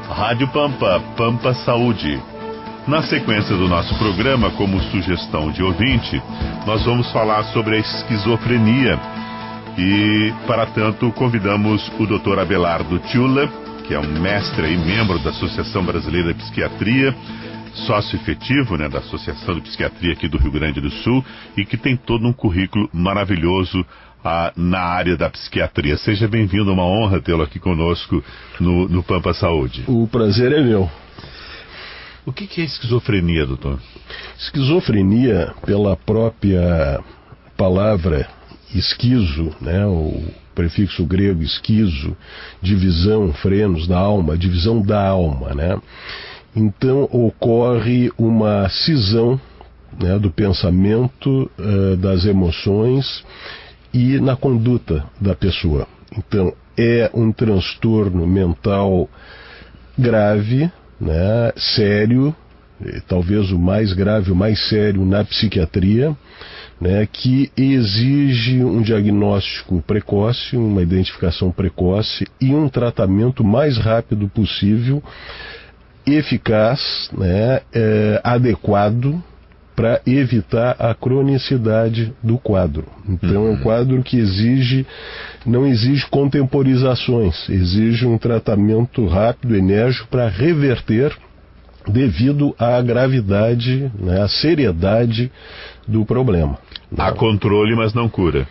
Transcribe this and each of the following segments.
Rádio Pampa, Pampa Saúde. Na sequência do nosso programa, como sugestão de ouvinte, nós vamos falar sobre a esquizofrenia. E, para tanto, convidamos o Dr. Abelardo Tiula, que é um mestre e membro da Associação Brasileira de Psiquiatria, sócio efetivo, da Associação de Psiquiatria aqui do Rio Grande do Sul, e que tem todo um currículo maravilhoso na área da psiquiatria. Seja bem-vindo, uma honra tê-lo aqui conosco no Pampa Saúde. O prazer é meu. O que é esquizofrenia, doutor? Esquizofrenia, pela própria palavra esquizo, o prefixo grego esquizo, divisão, frenos da alma, divisão da alma, Então ocorre uma cisão do pensamento, das emoções e na conduta da pessoa. Então é um transtorno mental grave, sério, talvez o mais grave, o mais sério na psiquiatria, que exige um diagnóstico precoce, uma identificação precoce e um tratamento mais rápido possível, eficaz, adequado, para evitar a cronicidade do quadro. Então é um quadro que não exige contemporizações, exige um tratamento rápido, enérgico, para reverter devido à gravidade, à seriedade do problema. Há controle, mas não cura.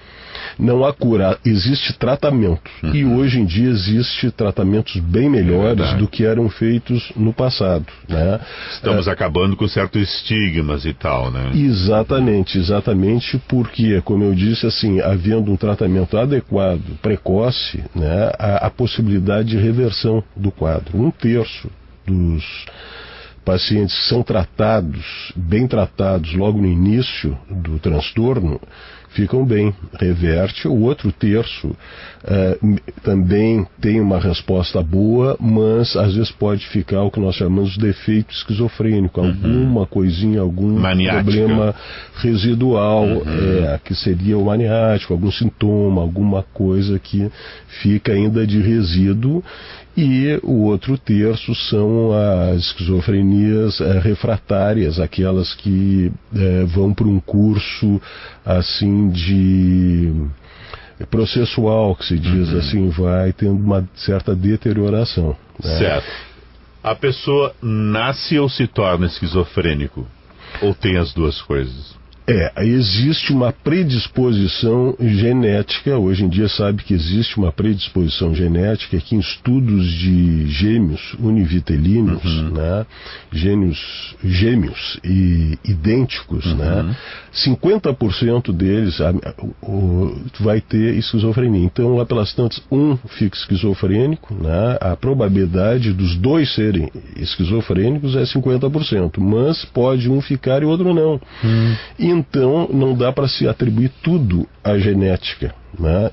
Não há cura, existe tratamento. E hoje em dia existe tratamentos bem melhores do que eram feitos no passado. Estamos acabando com certos estigmas e tal, Exatamente, porque, como eu disse, havendo um tratamento adequado, precoce, há a possibilidade de reversão do quadro. 1/3 dos pacientes que são tratados, bem tratados logo no início do transtorno, ficam bem, reverte. O outro terço também tem uma resposta boa, mas às vezes pode ficar o que nós chamamos de defeito esquizofrênico, alguma coisinha, algum problema residual, que seria o maniático, algum sintoma, alguma coisa que fica ainda de resíduo. E o outro terço são as esquizofrenias refratárias, aquelas que vão para um curso de processual, que se diz vai tendo uma certa deterioração. Certo. A pessoa nasce ou se torna esquizofrênico? Ou tem as duas coisas? Existe uma predisposição genética. Hoje em dia sabe que existe uma predisposição genética que em estudos de gêmeos univitelíneos, gêmeos e idênticos, 50% deles vai ter esquizofrenia. Então lá pelas tantas, um fica esquizofrênico, a probabilidade dos dois serem esquizofrênicos é 50%, mas pode um ficar e o outro não. Então não dá para se atribuir tudo à genética.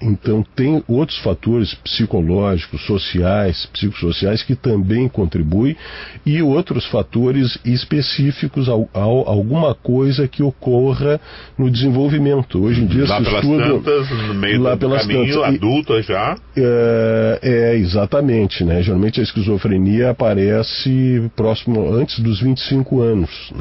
Então tem outros fatores psicológicos, sociais, psicossociais que também contribuem e outros fatores específicos a alguma coisa que ocorra no desenvolvimento. Hoje em dia lá pelas tantas, no meio do caminho, adulto já? Exatamente, Geralmente a esquizofrenia aparece antes dos 25 anos,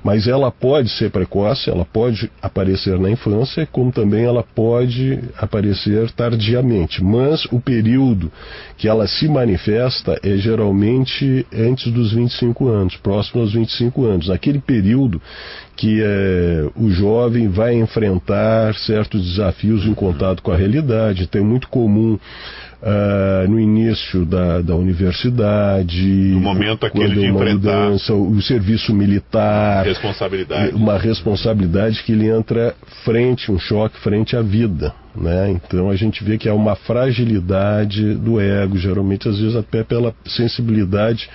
Mas ela pode ser precoce, ela pode aparecer na infância, como também ela pode aparecer tardiamente, mas o período que ela se manifesta é geralmente antes dos 25 anos, próximo aos 25 anos, naquele período que o jovem vai enfrentar certos desafios em contato com a realidade. Então é muito comum no início da universidade, no momento aquele de enfrentar mudança, o serviço militar, uma responsabilidade que ele entra um choque frente à vida. Então a gente vê que há uma fragilidade do ego, geralmente às vezes até pela sensibilidade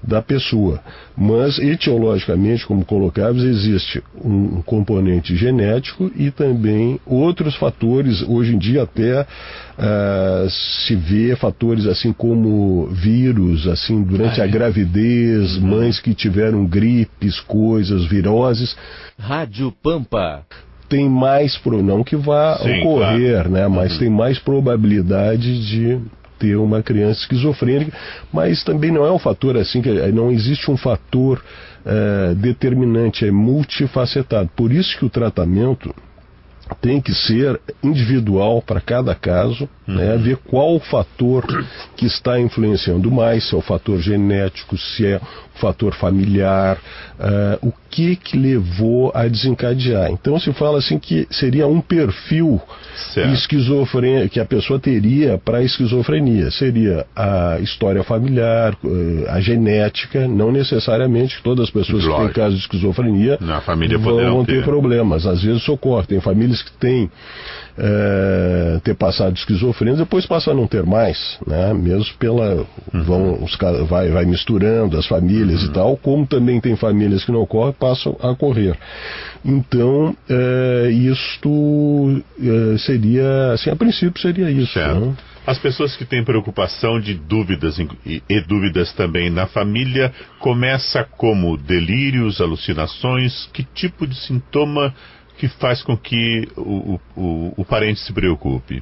da pessoa. Mas etiologicamente, como colocávamos, existe um componente genético e também outros fatores. Hoje em dia até se vê fatores assim como vírus, durante a gravidez, mães que tiveram gripes, viroses. Rádio Pampa. Tem mais, não que vá ocorrer, claro. Mas tem mais probabilidade de ter uma criança esquizofrênica, mas também não é um fator assim, que não existe um fator determinante, é multifacetado. Por isso que o tratamento tem que ser individual para cada caso, né, ver qual o fator que está influenciando mais, se é o fator genético, se é o fator familiar, o que levou a desencadear. Então se fala assim que seria um perfil esquizofrênico que a pessoa teria para a esquizofrenia. Seria a história familiar, a genética, não necessariamente todas as pessoas que têm caso de esquizofrenia na família vão ter problemas. Às vezes socorre, tem famílias que têm ter passado esquizofrenia, depois passa a não ter mais, né? Mesmo pela vai misturando as famílias e tal, como também tem famílias que não ocorrem, passam a ocorrer. Então isto seria, assim, a princípio seria isso, né? As pessoas que têm preocupação de dúvidas e dúvidas também na família, começa como delírios, alucinações, que tipo de sintoma que faz com que o parente se preocupe?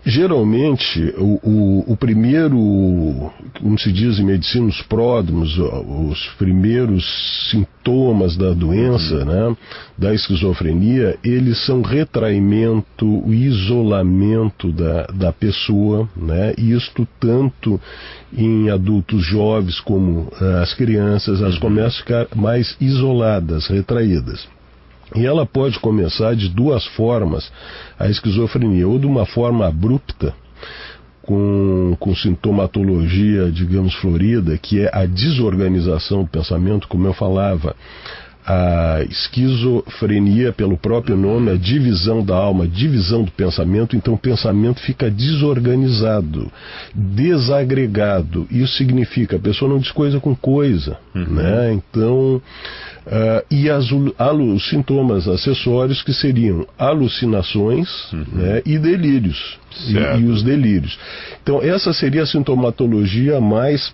Geralmente, o primeiro, como se diz em medicina, os pródromos, os primeiros sintomas da doença, né, da esquizofrenia, eles são retraimento, o isolamento da pessoa, né, isto tanto em adultos jovens como as crianças, elas começam a ficar mais isoladas, retraídas. E ela pode começar de duas formas, a esquizofrenia, ou de uma forma abrupta, com sintomatologia, digamos, florida, que é a desorganização do pensamento, como eu falava. A esquizofrenia, pelo próprio nome, a divisão da alma, divisão do pensamento, então o pensamento fica desorganizado, desagregado. Isso significa a pessoa não diz coisa com coisa, né? Então, e os sintomas acessórios, que seriam alucinações, né, e delírios, e os delírios. Então essa seria a sintomatologia mais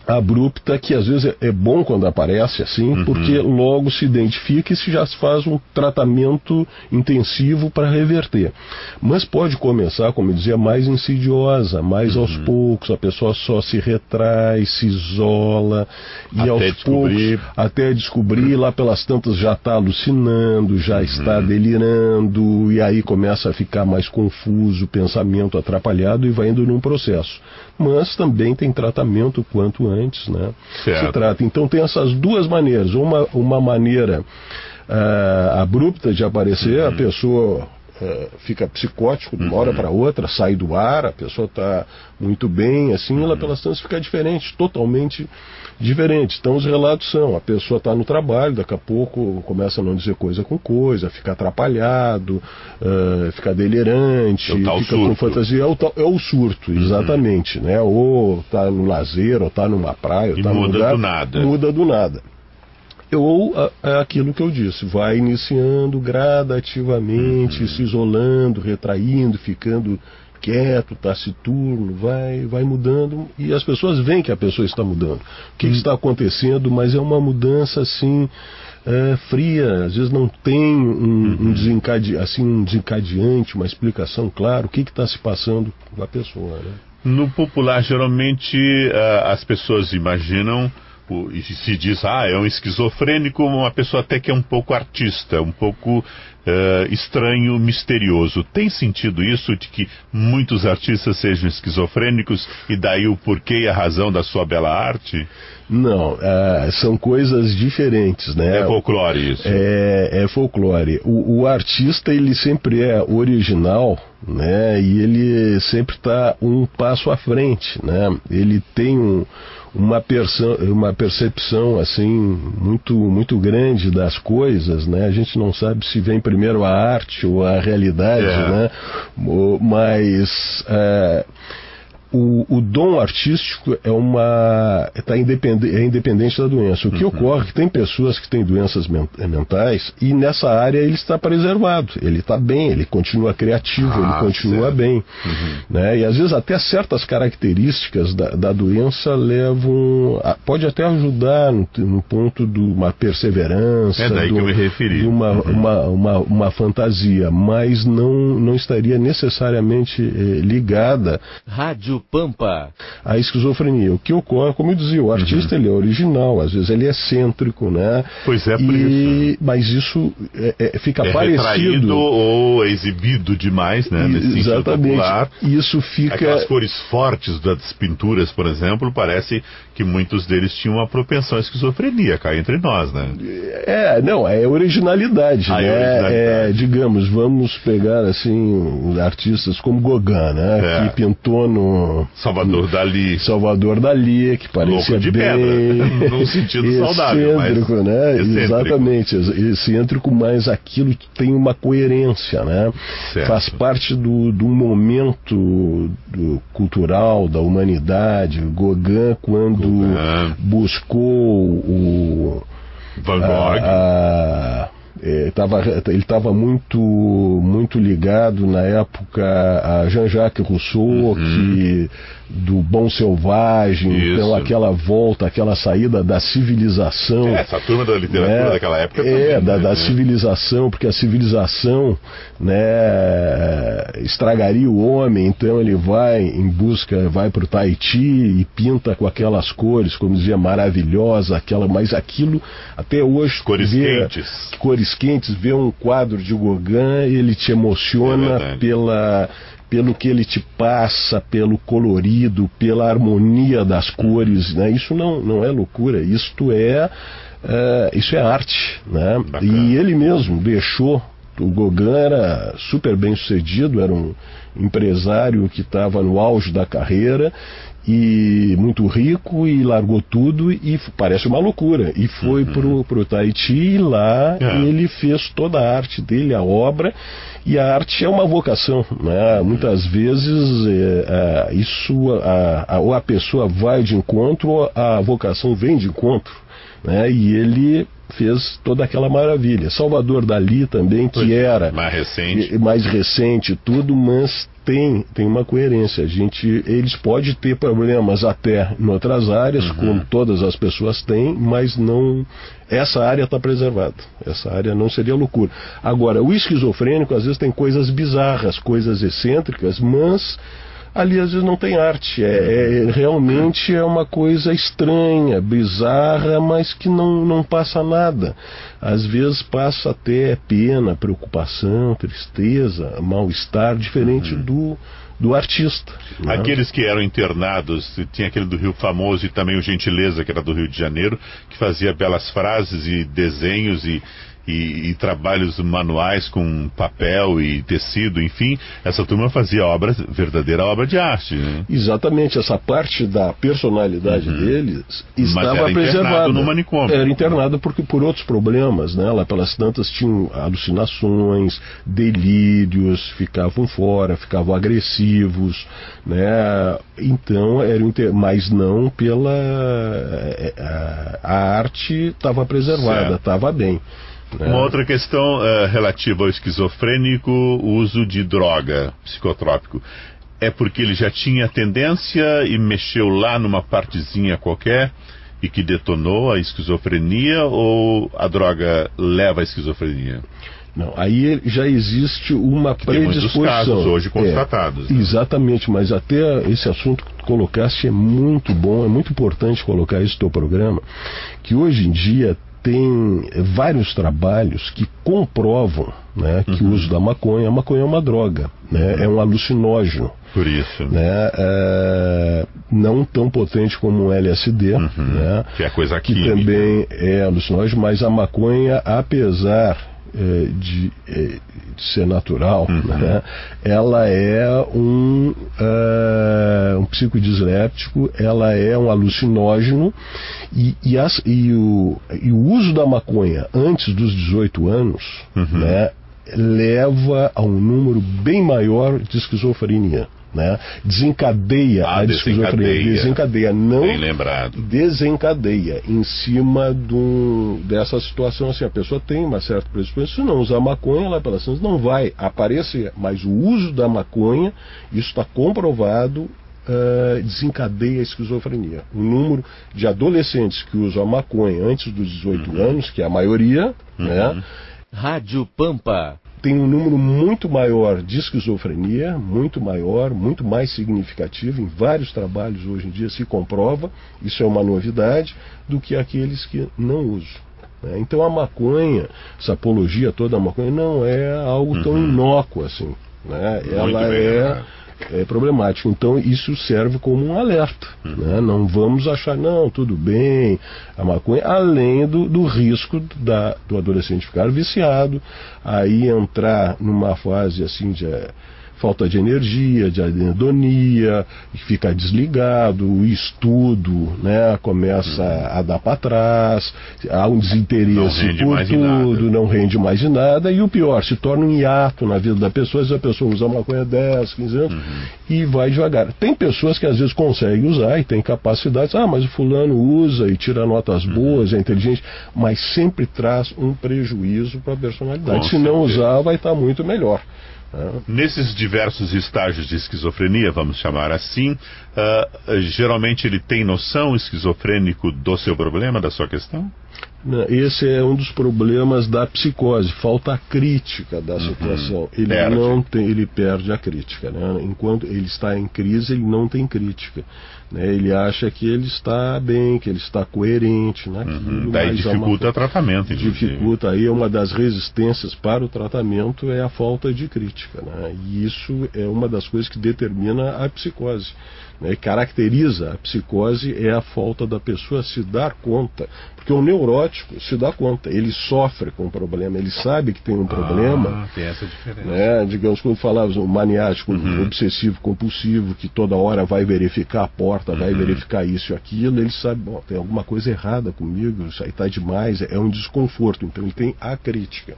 abrupta, que às vezes é bom quando aparece assim, porque logo se identifica e se já se faz um tratamento intensivo para reverter. Mas pode começar, como eu dizia, mais insidiosa, mais aos poucos, a pessoa só se retrai, se isola, e até aos poucos, até descobrir, lá pelas tantas já está alucinando, já está delirando, e aí começa a ficar mais confuso, o pensamento atrapalhado, e vai indo num processo. Mas também tem tratamento quanto antes, né? Se trata. Então tem essas duas maneiras. Uma maneira abrupta de aparecer, a pessoa fica psicótico de uma hora para outra, sai do ar, a pessoa está muito bem, assim, ela pelas tantas fica diferente, totalmente diferente. Então os relatos são, a pessoa está no trabalho, daqui a pouco começa a não dizer coisa com coisa, fica atrapalhado, fica delirante, fica com fantasia, é o surto, exatamente, né? Ou está no lazer, ou está numa praia, ou está no lugar, muda do nada. Ou aquilo que eu disse, vai iniciando gradativamente, se isolando, retraindo, ficando quieto, taciturno, vai mudando, e as pessoas veem que a pessoa está mudando. O que está acontecendo? Mas é uma mudança assim, fria, às vezes não tem um desencadeante, uma explicação clara, o que está se passando com a pessoa, né? No popular, geralmente, as pessoas imaginam, e se diz, é um esquizofrênico, uma pessoa até que é um pouco artista, um pouco estranho, misterioso. Tem sentido isso, de que muitos artistas sejam esquizofrênicos, e daí o porquê e a razão da sua bela arte? Não, são coisas diferentes, né? É folclore isso. É folclore. O artista, ele sempre é original, né? E ele sempre está um passo à frente, né? Ele tem uma percepção assim muito grande das coisas, né? A gente não sabe se vem primeiro a arte ou a realidade, né? Mas o dom artístico é independente da doença. O que ocorre é que tem pessoas que têm doenças mentais e nessa área ele está preservado, ele está bem, ele continua criativo, ele continua bem. Né? E às vezes até certas características da doença pode até ajudar no ponto de uma perseverança, daí que eu me referi. De uma fantasia, mas não estaria necessariamente ligada Rádio Pampa. a esquizofrenia. O que ocorre, como eu dizia, o artista ele é original, às vezes ele é excêntrico, né? Pois é, por isso. Mas isso fica parecido. Retraído ou exibido demais, né? Nesse sentido popular. Isso fica... Aquelas cores fortes das pinturas, por exemplo, parece que muitos deles tinham uma propensão à esquizofrenia, cá entre nós, né? É originalidade, né? Digamos, vamos pegar assim artistas como Gauguin, né? Que pintou no Salvador Dalí, que parecia de bem pedra, num sentido saudável, excêntrico, né? Excêntrico. Exatamente, excêntrico, mas aquilo tem uma coerência, né? Certo. Faz parte do momento cultural da humanidade. Gauguin, quando buscou o Van Gogh, ele estava muito ligado na época a Jean-Jacques Rousseau, do Bom Selvagem, então aquela volta, aquela saída da civilização. Essa turma da literatura daquela época também. Da civilização, porque a civilização, né, estragaria o homem, então ele vai para o Tahiti e pinta com aquelas cores, como dizia, maravilhosa, mas aquilo até hoje... Cores quentes, ver um quadro de Gauguin, ele te emociona pelo que ele te passa, pelo colorido, pela harmonia das cores, né? Isso não é loucura, isso é arte, né? E ele mesmo deixou. O Gauguin era super bem sucedido, era um empresário que estava no auge da carreira e muito rico, e largou tudo e parece uma loucura, e foi pro Tahiti, e lá ele fez toda a arte dele, a obra. E a arte é uma vocação, né? Muitas vezes ou a pessoa vai de encontro, ou a vocação vem de encontro, né? E ele fez toda aquela maravilha. Salvador Dalí também, que era mais recente tudo, mas tem uma coerência. Eles podem ter problemas até em outras áreas, como todas as pessoas têm, mas não, essa área está preservada. Essa área não seria loucura. Agora, o esquizofrênico às vezes tem coisas bizarras, coisas excêntricas, mas ali às vezes não tem arte, realmente é uma coisa estranha, bizarra, mas que não passa nada. Às vezes passa até pena, preocupação, tristeza, mal-estar, diferente do artista. Né? Aqueles que eram internados, tinha aquele do Rio famoso, e também o Gentileza, que era do Rio de Janeiro, que fazia belas frases e desenhos e trabalhos manuais com papel e tecido, enfim, essa turma fazia verdadeira obra de arte, né? Exatamente, essa parte da personalidade deles estava preservada. No manicômio. Era internado por outros problemas, né? Lá pelas tantas tinham alucinações, delírios, ficavam fora, ficavam agressivos, né? Então, mas não a arte estava preservada, estava bem. Uma outra questão relativa ao esquizofrênico, o uso de droga, psicotrópico. É porque ele já tinha tendência e mexeu lá numa partezinha qualquer e que detonou a esquizofrenia, ou a droga leva à esquizofrenia? Não, aí já existe uma predisposição. Tem muitos casos hoje constatados. Né? Exatamente, mas até esse assunto que tu colocaste é muito bom, é muito importante colocar isso no teu programa, que hoje em dia tem vários trabalhos que comprovam, né, que o uso da maconha é uma droga, né, é um alucinógeno. Por isso. Né, não tão potente como o LSD, né, que é coisa que química. Também é alucinógeno, mas a maconha, apesar de ser natural, né, ela é um psicodisléptico, ela é um alucinógeno, e o uso da maconha antes dos 18 anos, né, leva a um número bem maior de esquizofrenia. né? Desencadeia a esquizofrenia. Desencadeia, não bem lembrado. Desencadeia em cima dessa situação assim, a pessoa tem uma certa predisposição, se não usar maconha lá pelas tantas não vai aparecer, mas o uso da maconha, isso está comprovado, desencadeia a esquizofrenia. O número de adolescentes que usam a maconha antes dos 18 anos, que é a maioria, né? Rádio Pampa. Tem um número muito maior de esquizofrenia, muito maior, muito mais significativo, em vários trabalhos hoje em dia se comprova, isso é uma novidade, do que aqueles que não usam. Então a maconha, essa apologia toda da maconha, não é algo tão inócuo assim, né? Ela é problemático. Então isso serve como um alerta, né? Não vamos achar, não, tudo bem, a maconha, além do risco do adolescente ficar viciado, aí entrar numa fase assim de falta de energia, de anedonia, fica desligado, o estudo, né, começa a dar para trás, há um desinteresse por tudo, não rende mais de nada, e o pior, se torna um hiato na vida da pessoa, se a pessoa usa maconha 10, 15 anos, e vai devagar. Tem pessoas que às vezes conseguem usar e tem capacidades, mas o fulano usa e tira notas boas, é inteligente, mas sempre traz um prejuízo para a personalidade. Se não usar, vai estar muito melhor. Nesses diversos estágios de esquizofrenia, vamos chamar assim, geralmente ele tem noção esquizofrênico do seu problema, da sua questão? Esse é um dos problemas da psicose, falta a crítica da situação. Ele perde a crítica, né? Enquanto ele está em crise, ele não tem crítica, né? Ele acha que ele está bem, que ele está coerente naquilo. Daí dificulta o tratamento. Dificulta, aí é uma das resistências para o tratamento, é a falta de crítica, né? E isso é uma das coisas que determina a psicose, né? Caracteriza a psicose é a falta da pessoa se dar conta, porque o neurótico se dá conta, ele sofre com o problema, ele sabe que tem um problema. Tem essa diferença. Né? Digamos, quando falávamos o maniático, obsessivo compulsivo, que toda hora vai verificar a porta, vai verificar isso e aquilo, ele sabe, tem alguma coisa errada comigo, isso aí está demais, é um desconforto, então ele tem a crítica.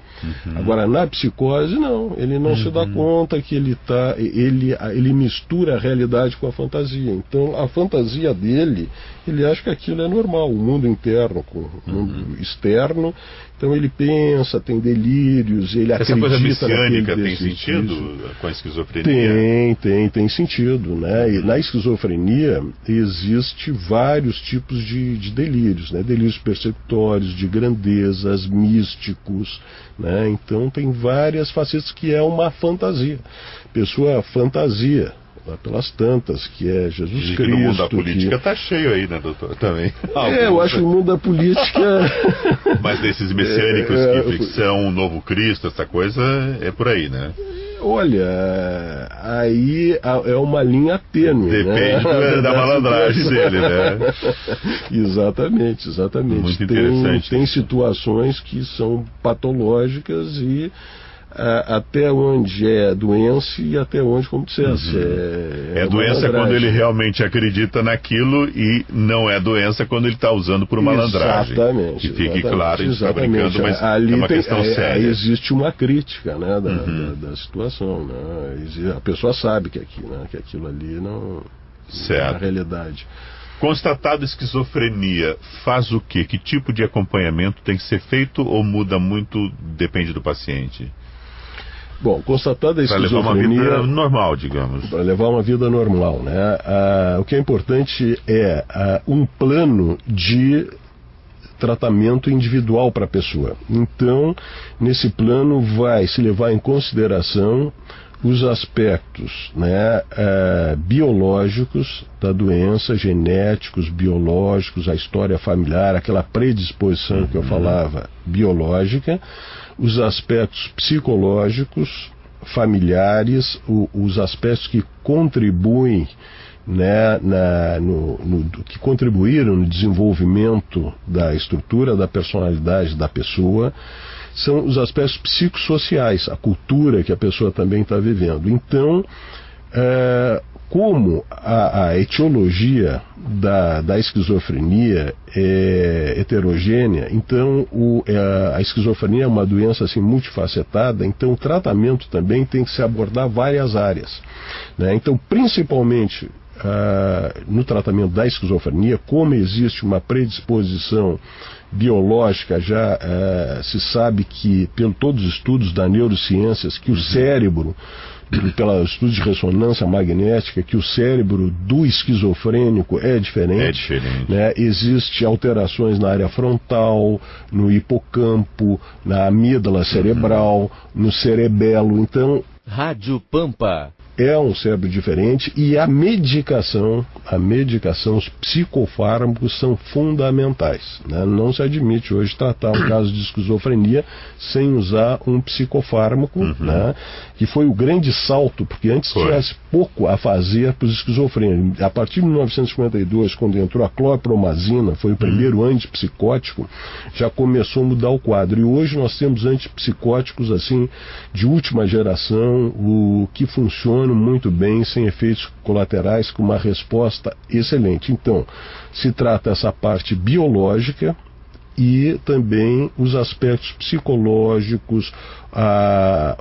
Agora, na psicose, não, ele não se dá conta que ele mistura a realidade com a fantasia. Então, a fantasia dele, ele acha que aquilo é normal, o mundo interno com o mundo externo, então ele pensa, tem delírios, ele essa acredita. Essa coisa messiânica tem sentido com a esquizofrenia? Tem sentido, né? E na esquizofrenia existe vários tipos de delírios, né? Delírios perceptórios, de grandezas, místicos, né? Então tem várias facetas que é uma fantasia. Pessoa fantasia lá pelas tantas, que é Jesus Cristo. O mundo da política está cheio aí, né, doutor? Também. Eu acho que o mundo da política... Mas desses messiânicos que são um novo Cristo, essa coisa é por aí, né? Olha, aí é uma linha tênue. Depende, né, da malandragem dele, né? Exatamente. Muito interessante. Tem situações que são patológicas e até onde é doença e até onde, como dissesse, é doença quando ele realmente acredita naquilo e não é doença quando ele está usando por malandragem. Exatamente. Que fique claro, a gente está brincando, mas ali é uma questão séria. Existe uma crítica, né, da situação, né? A pessoa sabe que aquilo ali não é a realidade. Constatado esquizofrenia, faz o quê? Que tipo de acompanhamento tem que ser feito ou muda muito, depende do paciente? Bom, constatada a esquizofrenia... Para levar uma vida normal, digamos. Para levar uma vida normal, né? O que é importante é um plano de tratamento individual para a pessoa. Então, nesse plano vai se levar em consideração os aspectos, né, biológicos da doença, genéticos, biológicos, a história familiar, aquela predisposição que eu falava, biológica, os aspectos psicológicos, familiares, os aspectos que contribuem, né, que contribuíram no desenvolvimento da estrutura da personalidade da pessoa, são os aspectos psicossociais, a cultura que a pessoa também está vivendo. Então, como a etiologia da esquizofrenia é heterogênea, então a esquizofrenia é uma doença assim, multifacetada, então o tratamento também tem que se abordar várias áreas, né? Então, principalmente no tratamento da esquizofrenia, como existe uma predisposição biológica, já se sabe que, pelo todos os estudos da neurociências, que o cérebro, pelos estudos de ressonância magnética, que o cérebro do esquizofrênico é diferente. Né? Existem alterações na área frontal, no hipocampo, na amígdala cerebral, no cerebelo. Então, Rádio Pampa é um cérebro diferente, e a medicação, os psicofármacos são fundamentais, né? Não se admite hoje tratar um caso de esquizofrenia sem usar um psicofármaco, né? Que foi o grande salto, porque antes tivesse pouco a fazer para os esquizofrênicos. A partir de 1952, quando entrou a clorpromazina, foi o primeiro antipsicótico, já começou a mudar o quadro. E hoje nós temos antipsicóticos assim de última geração, o que funciona muito bem, sem efeitos colaterais, com uma resposta excelente. Então, se trata essa parte biológica e também os aspectos psicológicos,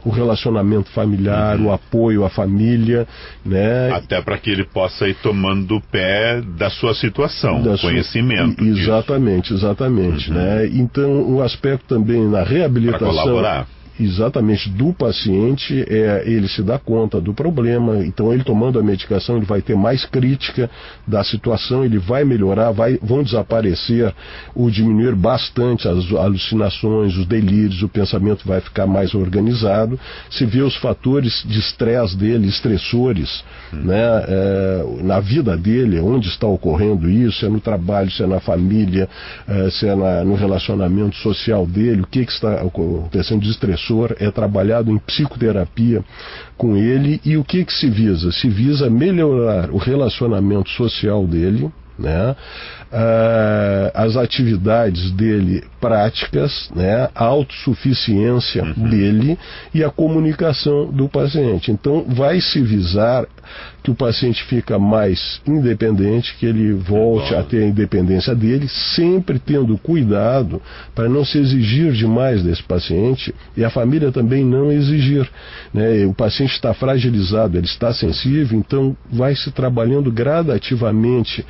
o relacionamento familiar, o apoio à família, né? Até para que ele possa ir tomando pé da sua situação, conhecimento. Exatamente, né? Então, o aspecto também na reabilitação. Para colaborar. Exatamente, do paciente, ele se dá conta do problema, então ele tomando a medicação, ele vai ter mais crítica da situação, ele vai melhorar, vão desaparecer ou diminuir bastante as alucinações, os delírios, o pensamento vai ficar mais organizado, se vê os fatores de estresse dele, estressores, né, na vida dele, onde está ocorrendo isso, se é no trabalho, se é na família, se é no relacionamento social dele, o que está acontecendo de estressor, é trabalhado em psicoterapia com ele. E o que se visa? Se visa melhorar o relacionamento social dele, né? As atividades dele práticas, né? A autossuficiência dele e a comunicação do paciente. Então vai se visar que o paciente fica mais independente, que ele volte a ter a independência dele, sempre tendo cuidado para não se exigir demais desse paciente e a família também não exigir, né? O paciente está fragilizado, ele está sensível, então vai se trabalhando gradativamente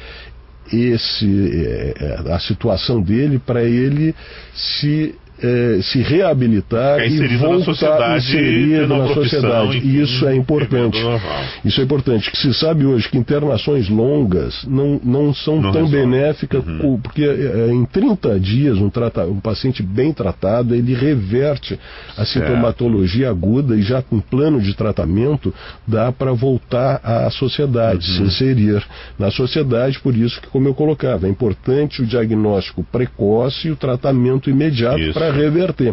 a situação dele para ele se reabilitar e voltar inserido na sociedade. E isso é importante. Isso é importante. Que se sabe hoje que internações longas não são tão benéficas, porque em 30 dias um paciente bem tratado, ele reverte a sintomatologia aguda e já com plano de tratamento dá para voltar à sociedade, se inserir na sociedade. Por isso que, como eu colocava, é importante o diagnóstico precoce e o tratamento imediato para reverter,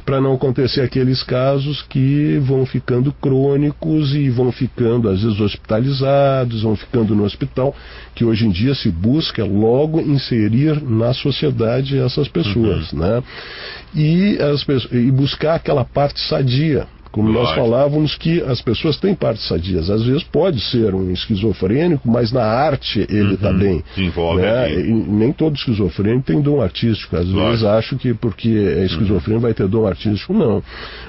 para não acontecer aqueles casos que vão ficando crônicos e vão ficando às vezes hospitalizados, vão ficando no hospital, que hoje em dia se busca logo inserir na sociedade essas pessoas, né? E buscar aquela parte sadia. Como nós falávamos, que as pessoas têm partes sadias. Às vezes pode ser um esquizofrênico, mas na arte ele está bem. Envolve, né? E nem todo esquizofrênico tem dom artístico. Às vezes acho que porque é esquizofrênico vai ter dom artístico. Não.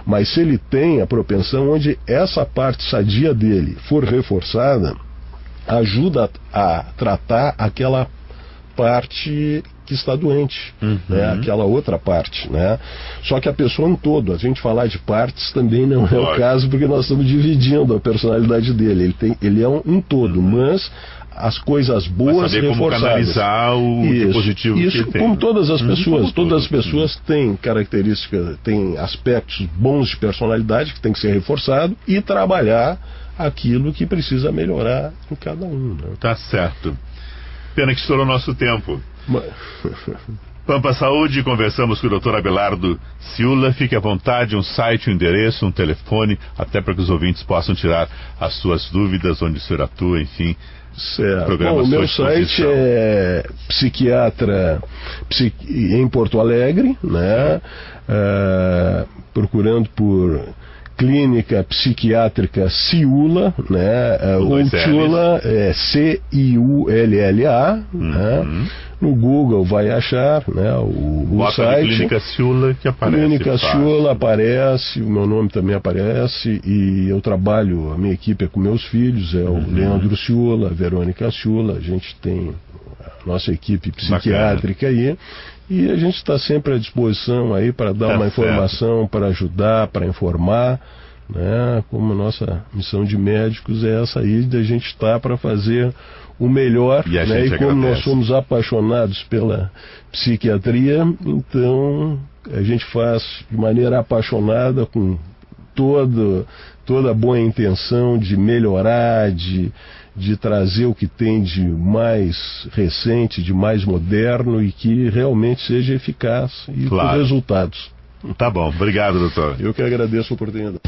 Mas se ele tem a propensão, onde essa parte sadia dele for reforçada, ajuda a tratar aquela parte que está doente, né? Aquela outra parte, né? Só que a pessoa um todo, a gente falar de partes também não é o caso, porque nós estamos dividindo a personalidade dele. Ele é um todo, mas as coisas boas saber reforçadas. Como canalizar o positivo que isso tem. Como todas as pessoas. Todas as pessoas têm características, têm aspectos bons de personalidade que tem que ser reforçado e trabalhar aquilo que precisa melhorar em cada um, né? Tá certo. Pena que estourou nosso tempo. Pampa Saúde, conversamos com o Dr. Abelardo Ciulla. Fique à vontade, um site, um endereço, um telefone, até para que os ouvintes possam tirar as suas dúvidas, onde o senhor atua, enfim. Certo. Bom, o meu site é psiquiatra em Porto Alegre, né? Procurando por Clínica Psiquiátrica Ciulla, né? Ou Ciulla, C-I-U-L-L-A, né? No Google vai achar, né, o site. Clínica Ciulla que aparece. Clínica Ciulla aparece, o meu nome também aparece, e eu trabalho, a minha equipe é com meus filhos, é o Leandro Ciulla, a Verônica Ciulla, a gente tem a nossa equipe psiquiátrica aí, e a gente está sempre à disposição aí para dar uma informação, para ajudar, para informar, né? Como a nossa missão de médicos é essa aí, de a gente estar para fazer o melhor, né? E como nós somos apaixonados pela psiquiatria, então a gente faz de maneira apaixonada, com toda a boa intenção de melhorar, de trazer o que tem de mais recente, de mais moderno e que realmente seja eficaz e com resultados. Tá bom, obrigado, doutor. Eu que agradeço a oportunidade.